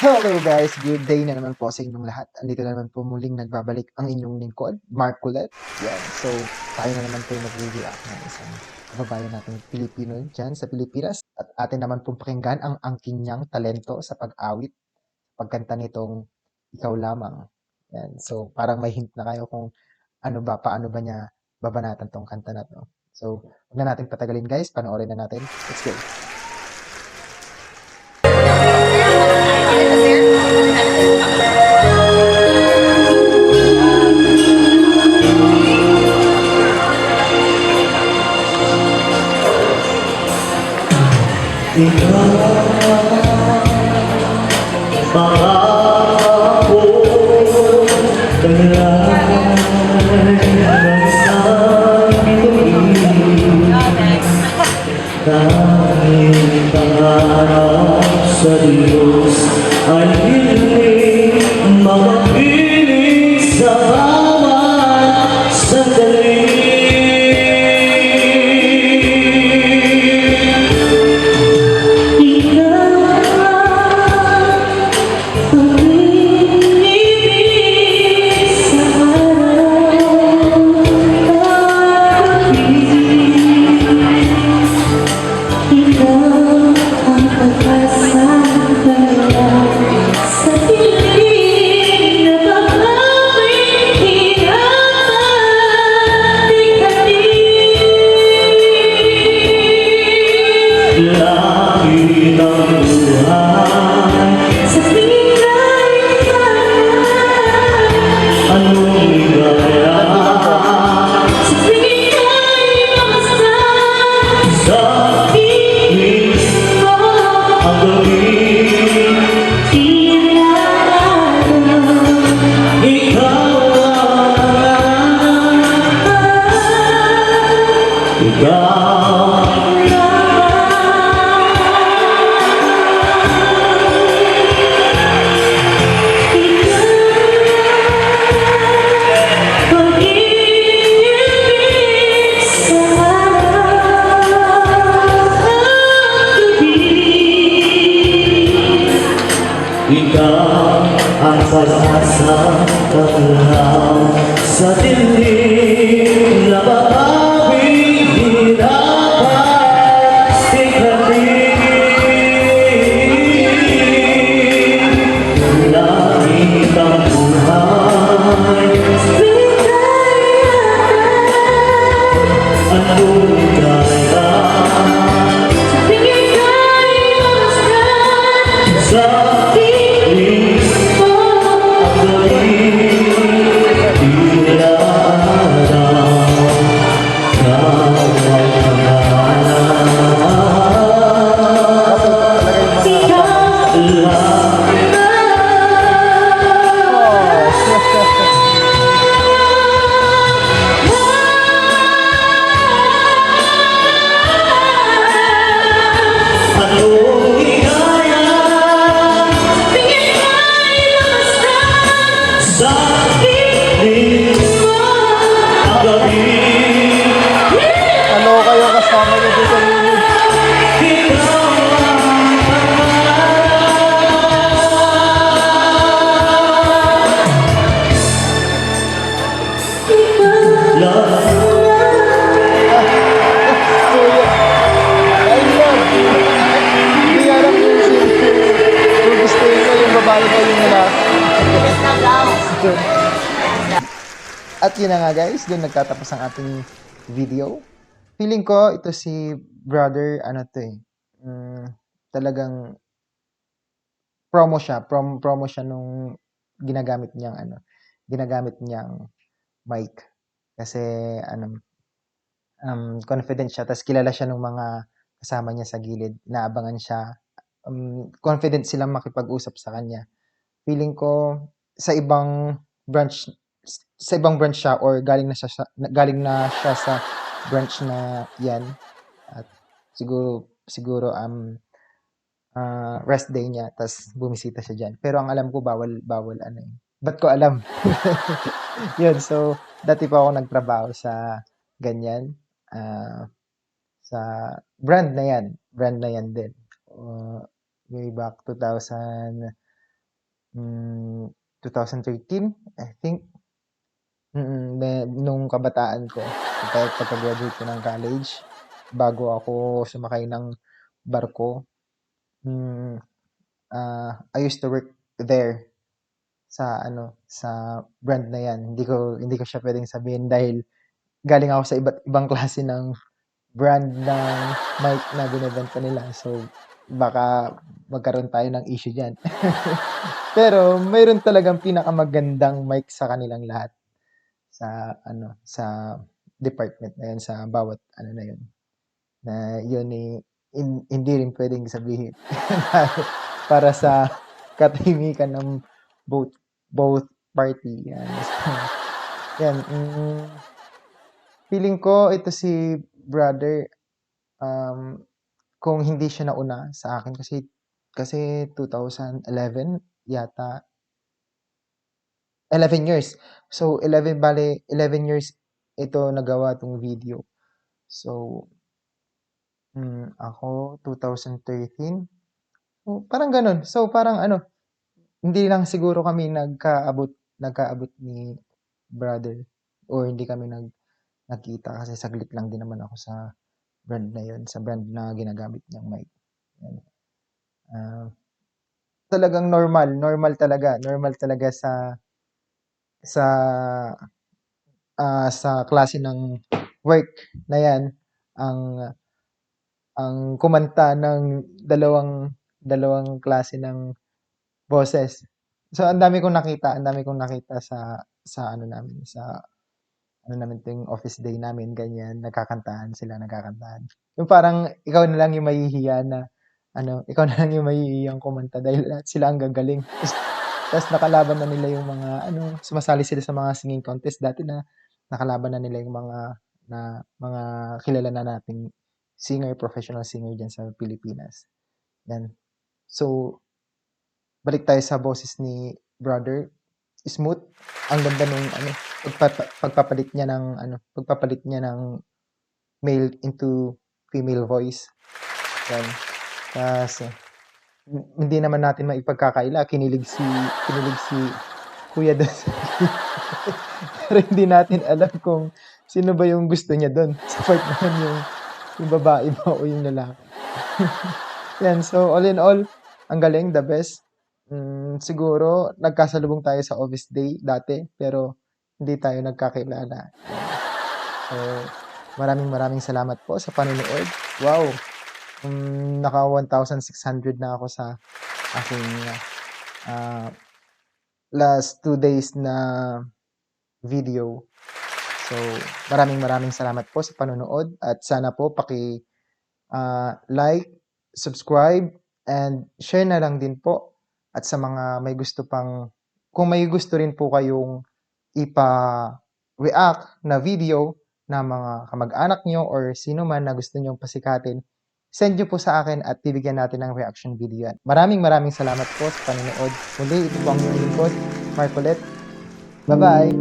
Hello guys, good day na naman po sa inyong lahat. Andito na naman po muling nagbabalik ang inyong lingkod, Mark Kulet. Yan. So, tayo na naman po mag-react ng isang kababayan nating Pilipino dyan sa Pilipinas. At atin naman pong pakinggan ang angking niyang talento sa pag-awit, pagkanta nitong Ikaw Lamang. Yan. So, parang may hint na kayo kung paano ba niya babanatan tong kanta na to. So, huwag na natin patagalin guys, panoorin na natin. Let's go. Pangako taglay ng isang bituin, tanging pangarap sa Diyos ay hindi makapiling sa bawat sandali. Langit ang buhay sa pinagdaanan, anong ligaya sa pinagmasdan, sa inis mo ang gabi, ikaw ikaw ang pag-asang sa dilim na mahabing hirapan ikalim. Langit ang buhay sa pinagdaanan, anong ligaya sa Ano kayo kasama niyo dito? Hindi alam kung gusto mo yung babae ko yung lalaki. At yun na nga guys, doon nagtatapos ang ating video. Feeling ko ito si brother, talagang promo siya nung ginagamit niyang mic. Kasi confident siya, tas kilala siya ng mga kasama niya sa gilid, inaabangan siya. Confident silang makipag-usap sa kanya. Feeling ko sa ibang branch siya or galing na siya sa branch na 'yan at siguro rest day niya tas bumisita siya diyan. Pero ang alam ko bawal ba't ko alam? 'Yun, so dati pa ako nagtrabaho sa ganyan, sa brand na 'yan din. Way back 2000 2013, I think. Nung kabataan ko, pagka-graduate ko ng college, bago ako sumakay ng barko, hmm, I used to work there sa sa brand na 'yan. Hindi ko siya puwedeng sabihin dahil galing ako sa iba't ibang klase ng brand ng mic na binebenta nila. So, baka magkaroon tayo ng issue diyan. Pero mayroon talagang pinakamagandang mic sa kanilang lahat sa department na 'yun, sa bawat na 'yun, na 'yun, hindi rin puwedeng sabihin para sa katahimikan ng both both party, 'yan. So, 'yan, feeling ko ito si brother, um, kung hindi siya nauna sa akin kasi 2011 yata, 11 years. So, 11 years ito nagawa 'tong video. So, ako 2013, parang gano'n. So, parang hindi lang siguro kami nagkaabot ni brother, or hindi kami nagkita kasi saglit lang din naman ako sa brand na 'yun, sa brand na ginagamit niyang mic, 'yan. Ah, Talagang normal talaga sa, sa klase ng work na 'yan, ang kumanta ng dalawang klase ng boses. So, ang dami kong nakita sa tuwing office day namin, ganyan, nagkakantahan. Yung parang ikaw na lang yung mahihiya na ikaw na lang yung mahihiyang kumanta dahil lahat sila ang gagaling. Ta's nakalaban na nila yung mga sumasali sila sa mga singing contest dati, na nakalaban na nila yung mga kilala na nating professional singer diyan sa Pilipinas, 'yan. So, balik tayo sa boses ni brother, smooth. Ang ganda nung pagpapalit niya ng male into female voice, 'yan. Ta's hindi naman natin maipagkakaila, kinilig si kuya dun sa pero hindi natin alam kung sino ba yung gusto niya dun sa part na yun, yung babae ba o yung lalaki. 'Yan, so all in all, ang galing, the best. Siguro nagkasalubong tayo sa office day dati, pero hindi tayo nagkakilala, 'yan. So, maraming salamat po sa panonood. Wow! Naka 1,600 na ako sa aking, last 2 days na video. So, maraming salamat po sa panonood, at sana po like, subscribe, and share na lang din po. At sa mga may gusto kung may gusto rin po kayong ipa-react na video na mga kamag-anak nyo or sino man na gusto nyong pasikatin, send nyo po sa akin at bibigyan natin ng reaction video yan. Maraming salamat po sa panonood. Muli, ito po ang inyong lingkod, Mark ulit. Bye-bye!